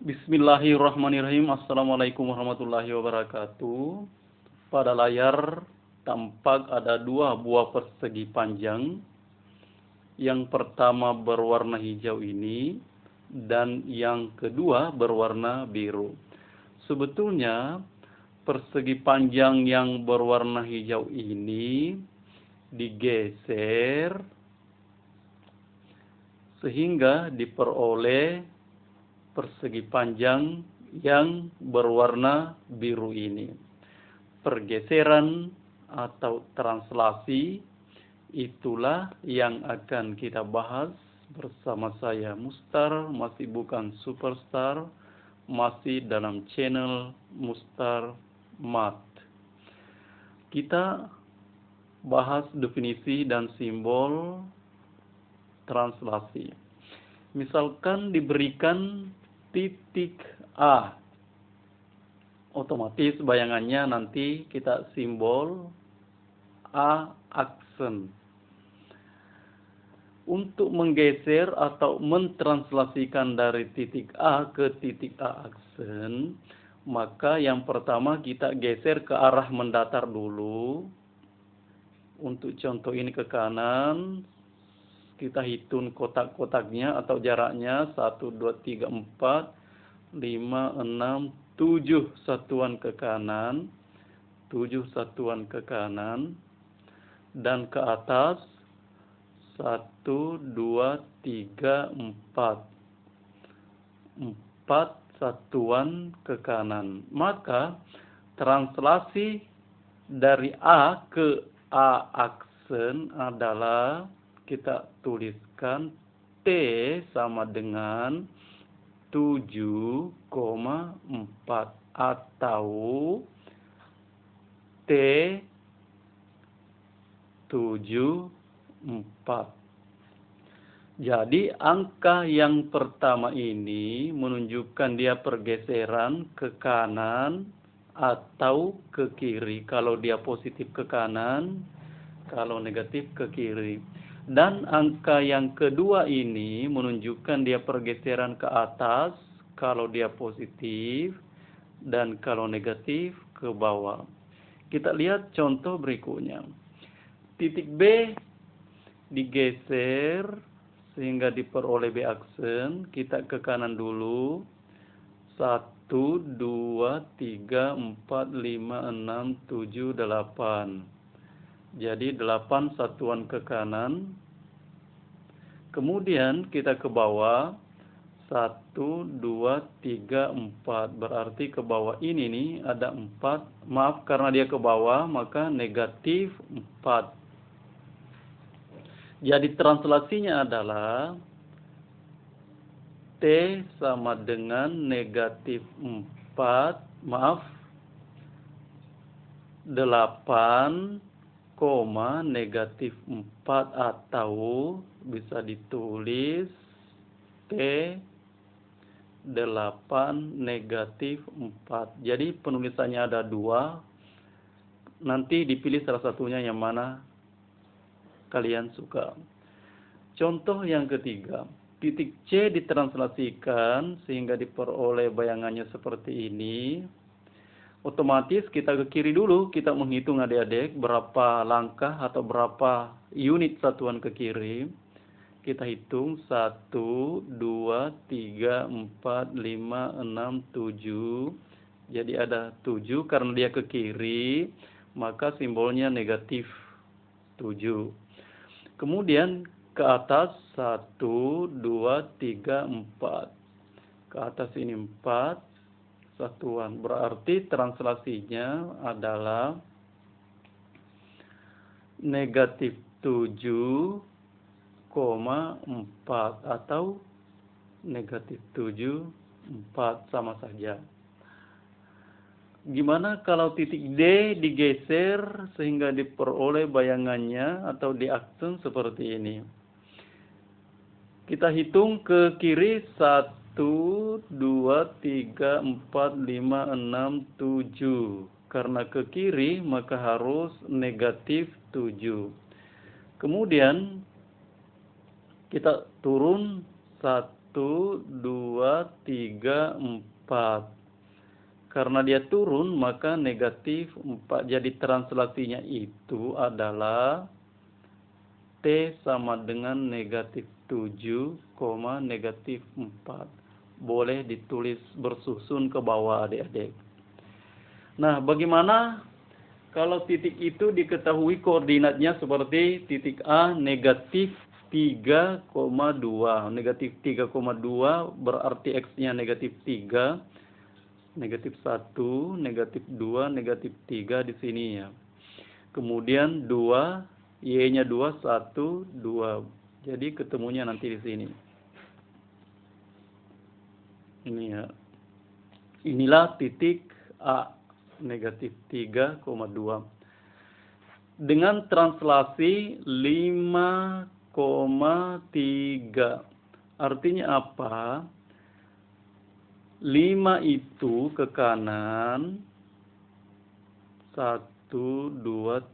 Bismillahirrahmanirrahim. Assalamualaikum warahmatullahi wabarakatuh. Pada layar tampak ada dua buah persegi panjang. Yang pertama berwarna hijau ini dan yang kedua berwarna biru. Sebetulnya persegi panjang yang berwarna hijau ini digeser sehingga diperoleh persegi panjang yang berwarna biru ini. Pergeseran atau translasi itulah yang akan kita bahas bersama saya Mustar, masih bukan superstar, masih dalam channel Mustar Mat. Kita bahas definisi dan simbol translasi. Misalkan diberikan titik A, otomatis bayangannya nanti kita simbol A aksen. Untuk menggeser atau mentranslasikan dari titik A ke titik A aksen, maka yang pertama kita geser ke arah mendatar dulu. Untuk contoh ini ke kanan, kita hitung kotak-kotaknya atau jaraknya 1, 2, 3, 4, 5, 6, 7 satuan ke kanan, 7 satuan ke kanan, dan ke atas 1, 2, 3, 4, 4 satuan ke kanan. Maka translasi dari A ke A aksen adalah kita tuliskan T sama dengan 7,4 atau T 74. Jadi angka yang pertama ini menunjukkan dia pergeseran ke kanan atau ke kiri. Kalau dia positif ke kanan, kalau negatif ke kiri. Dan angka yang kedua ini menunjukkan dia pergeseran ke atas kalau dia positif dan kalau negatif ke bawah. Kita lihat contoh berikutnya. Titik B digeser sehingga diperoleh B aksen. Kita ke kanan dulu. 1, 2, 3, 4, 5, 6, 7, 8. Jadi 8 satuan ke kanan. Kemudian kita ke bawah. 1, 2, 3, 4. Berarti ke bawah ini nih ada 4. Maaf, karena dia ke bawah maka negatif 4. Jadi translasinya adalah T sama dengan negatif 4. Maaf, 8, negatif 4 atau bisa ditulis T 8 negatif 4. Jadi penulisannya ada 2. Nanti dipilih salah satunya yang mana kalian suka. Contoh yang ketiga. Titik C ditranslasikan sehingga diperoleh bayangannya seperti ini. Otomatis kita ke kiri dulu, kita menghitung adik-adik berapa langkah atau berapa unit satuan ke kiri. Kita hitung 1, 2, 3, 4, 5, 6, 7. Jadi ada 7 karena dia ke kiri, maka simbolnya negatif 7. Kemudian ke atas 1, 2, 3, 4. Ke atas ini 4. Satuan. Berarti translasinya adalah negatif 7,4 atau negatif 7,4 sama saja. Gimana kalau titik D digeser sehingga diperoleh bayangannya atau diaksen seperti ini? Kita hitung ke kiri 1, 2, 3, 4, 5, 6, 7. Karena ke kiri maka harus negatif 7. Kemudian kita turun 1, 1, 2, 3, 4. Karena dia turun, maka negatif 4. Jadi translasinya itu adalah T sama dengan negatif 7, negatif 4. Boleh ditulis bersusun ke bawah adik-adik. Nah, bagaimana kalau titik itu diketahui koordinatnya seperti titik A negatif 3,2. Negatif 3,2 berarti X-nya negatif 3. Negatif 1, negatif 2, negatif 3 di sini ya. Kemudian 2, Y-nya 2, 1, 2. Jadi ketemunya nanti di sini. Ini ya. Inilah titik A, negatif 3,2. Dengan translasi 5,3. Artinya apa? 5 itu ke kanan. 1, 2,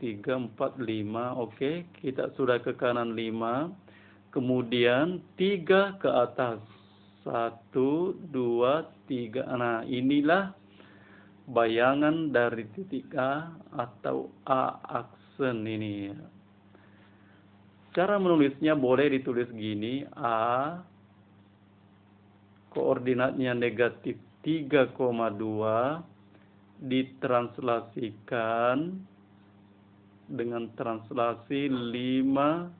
3, 4, 5. Oke, kita sudah ke kanan 5. Kemudian 3 ke atas. 1, 2, 3. Nah, inilah bayangan dari titik A atau A aksen ini. Cara menulisnya boleh ditulis gini. A koordinatnya negatif 3,2 ditranslasikan dengan translasi 5,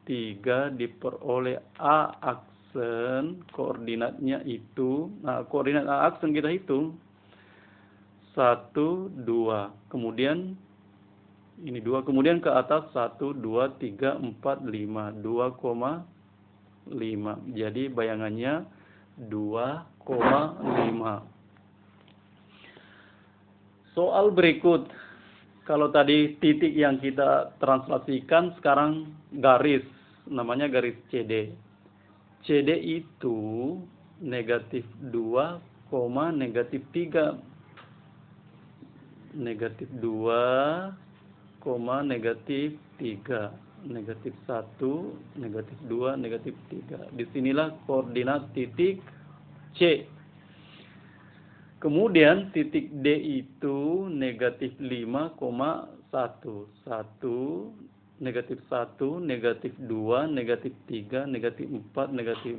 3 diperoleh A aksen. Koordinatnya itu, nah koordinat A aksen kita hitung 1, 2, kemudian ini 2, kemudian ke atas 1, 2, 3, 4, 5, 2,5. Jadi bayangannya 2,5. Soal berikut, kalau tadi titik yang kita translasikan, sekarang garis, namanya garis CD. CD itu negatif 2, negatif 3. Negatif 2, negatif 3. Negatif 1, negatif 2, negatif 3. Disinilah koordinat titik C. Kemudian titik D itu negatif 5,1. 1, negatif 1, negatif 2, negatif 3, negatif 4, negatif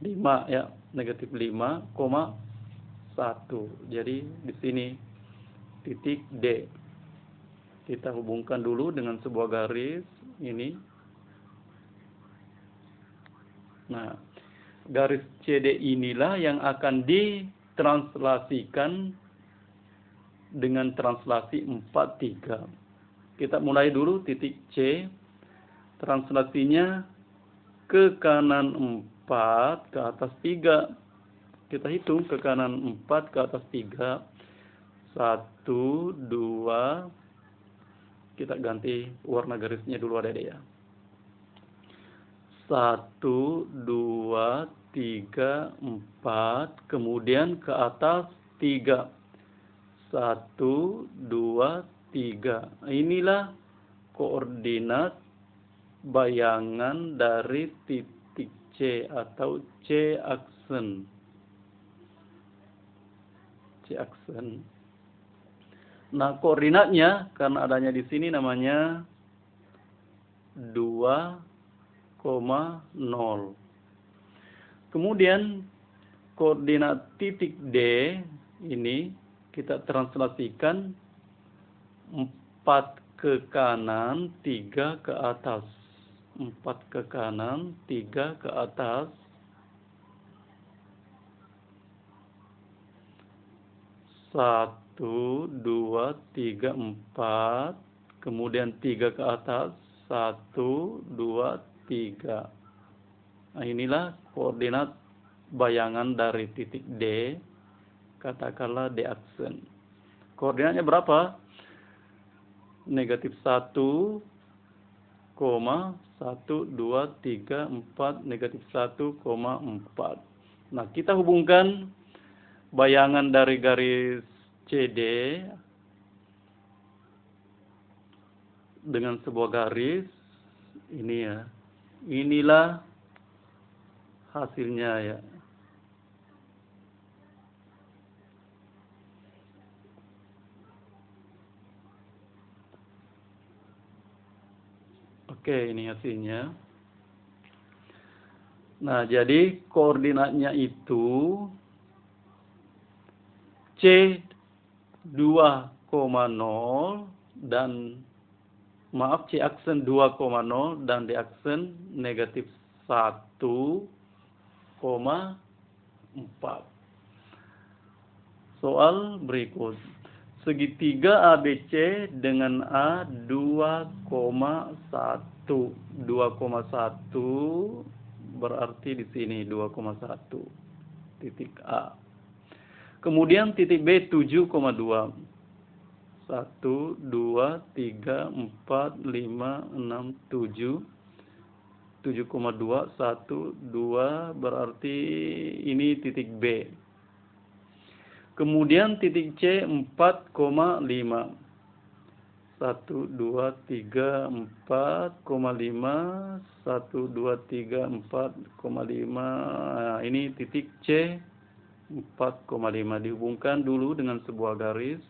5 ya. Negatif 5,1. Jadi di sini titik D. Kita hubungkan dulu dengan sebuah garis ini. Nah, garis CD inilah yang akan ditranslasikan dengan translasi 4,3. Kita mulai dulu titik C. Translasinya ke kanan 4, ke atas 3. Kita hitung ke kanan 4, ke atas 3. 1, 2. Kita ganti warna garisnya dulu adik-adik ya. 1, 2, 3, 4. Kemudian ke atas 3. 1, 2, 3. Inilah koordinat bayangan dari titik C atau C aksen. C aksen. Nah, koordinatnya karena adanya di sini namanya 2,0. Kemudian koordinat titik D ini kita translasikan 4 ke kanan, 3 ke atas. 4 ke kanan, 3 ke atas. 1, 2, 3, 4. Kemudian 3 ke atas. 1, 2, 3. Nah, inilah koordinat bayangan dari titik D. Katakanlah D aksen. Koordinatnya berapa? Negatif 1, 1, 2, 3, 4, negatif 1,4. Nah, kita hubungkan bayangan dari garis CD dengan sebuah garis. Ini ya. Inilah hasilnya ya. Oke, ini hasilnya. Nah, jadi koordinatnya itu C 2,0 dan C aksen 2,0 dan D aksen negatif 1,4. Soal berikut. Segitiga ABC dengan A 2,1. 2,1 berarti di sini 2,1 titik A. Kemudian titik B 7,2. 1, 2, 3, 4, 5, 6, 7. 7,2, 1, 2 berarti ini titik B. Kemudian titik C 4,5. 1, 2, 3, 4,5. 1, 2, 3, 4,5. Nah, ini titik C 4,5. Dihubungkan dulu dengan sebuah garis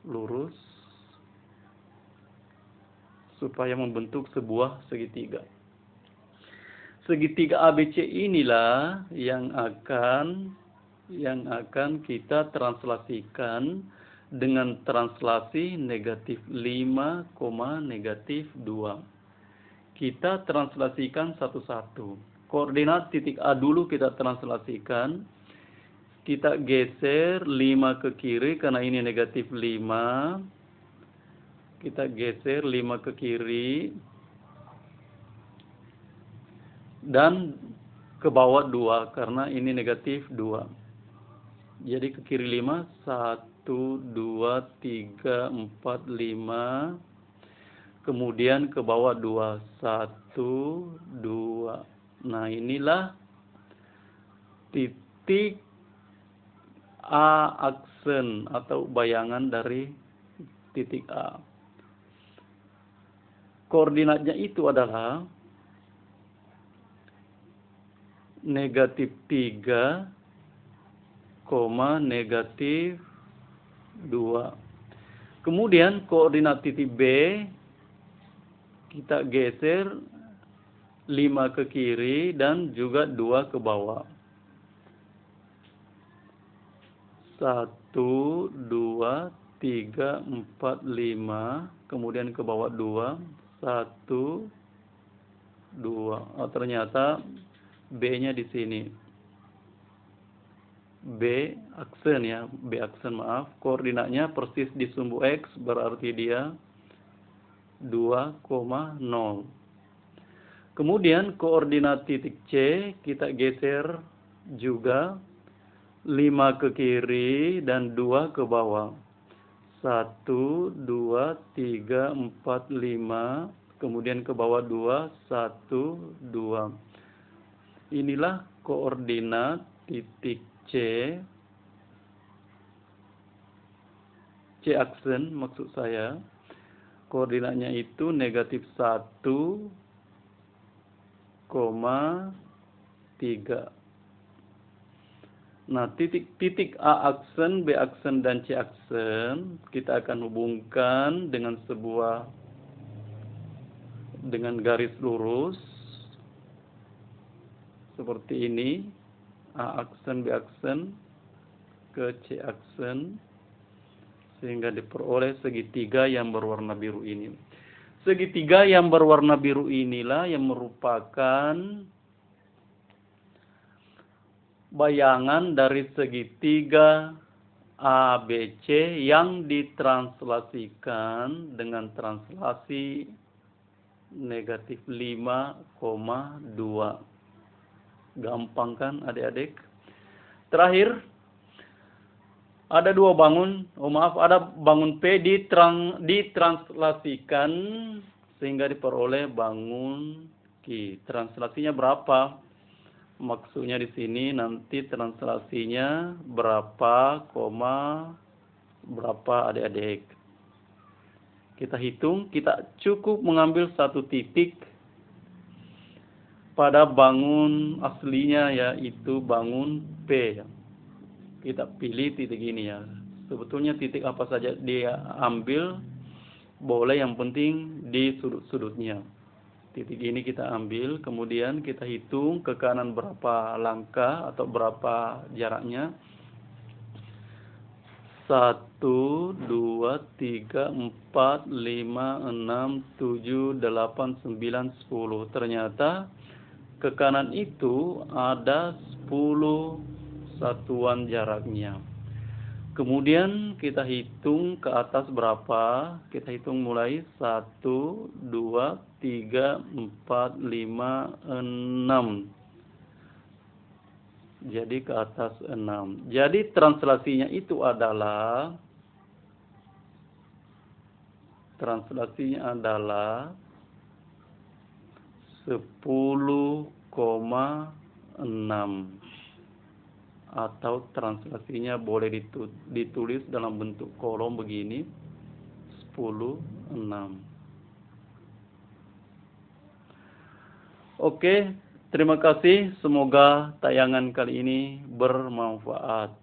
lurus supaya membentuk sebuah segitiga. Segitiga ABC inilah yang akan kita translasikan dengan translasi negatif 5, negatif 2. Kita translasikan satu-satu. Koordinat titik A dulu kita translasikan. Kita geser 5 ke kiri karena ini negatif 5. Kita geser 5 ke kiri. Dan ke bawah 2 karena ini negatif 2. Jadi ke kiri 5. 1, 2, 3, 4, 5. Kemudian ke bawah 2. 1, 2. Nah, inilah titik A aksen atau bayangan dari titik A. Koordinatnya itu adalah negatif 3, negatif 2. Kemudian koordinat titik B kita geser 5 ke kiri dan juga 2 ke bawah. 1, 2, 3, 4, 5. Kemudian ke bawah 2. 1, 2. Oh, ternyata B-nya di sini. B aksen ya. B aksen maaf. Koordinatnya persis di sumbu X. Berarti dia 2,0. Kemudian koordinat titik C kita geser juga 5 ke kiri dan 2 ke bawah. 1, 2, 3, 4, 5. Kemudian ke bawah 2, 1, 2. Inilah koordinat titik C. C aksen maksud saya. Koordinatnya itu negatif 1,3. Nah, titik A aksen, B aksen, dan C aksen kita akan hubungkan dengan garis lurus seperti ini. A aksen, B aksen ke C aksen sehingga diperoleh segitiga yang berwarna biru ini. Segitiga yang berwarna biru inilah yang merupakan bayangan dari segitiga ABC yang ditranslasikan dengan translasi negatif 5,2. Gampang kan adik-adik? Terakhir, ada dua bangun, ada bangun P ditranslasikan sehingga diperoleh bangun Q. Translasinya berapa? Maksudnya di sini nanti translasinya berapa, berapa adik-adik. Kita hitung, kita cukup mengambil satu titik pada bangun aslinya, yaitu bangun P. Kita pilih titik ini ya. Sebetulnya titik apa saja dia ambil boleh, yang penting di sudut-sudutnya. Titik ini kita ambil, kemudian kita hitung ke kanan berapa langkah atau berapa jaraknya. 1, 2, 3, 4, 5, 6, 7, 8, 9, 10. Ternyata ke kanan itu ada 10 satuan jaraknya. Kemudian kita hitung ke atas berapa. Kita hitung mulai 1, 2, 3, 4, 5, 6. Jadi ke atas 6. Jadi translasinya itu adalah 10,6. Atau translasinya boleh ditulis dalam bentuk kolom begini, 10,6. Oke, terima kasih. Semoga tayangan kali ini bermanfaat.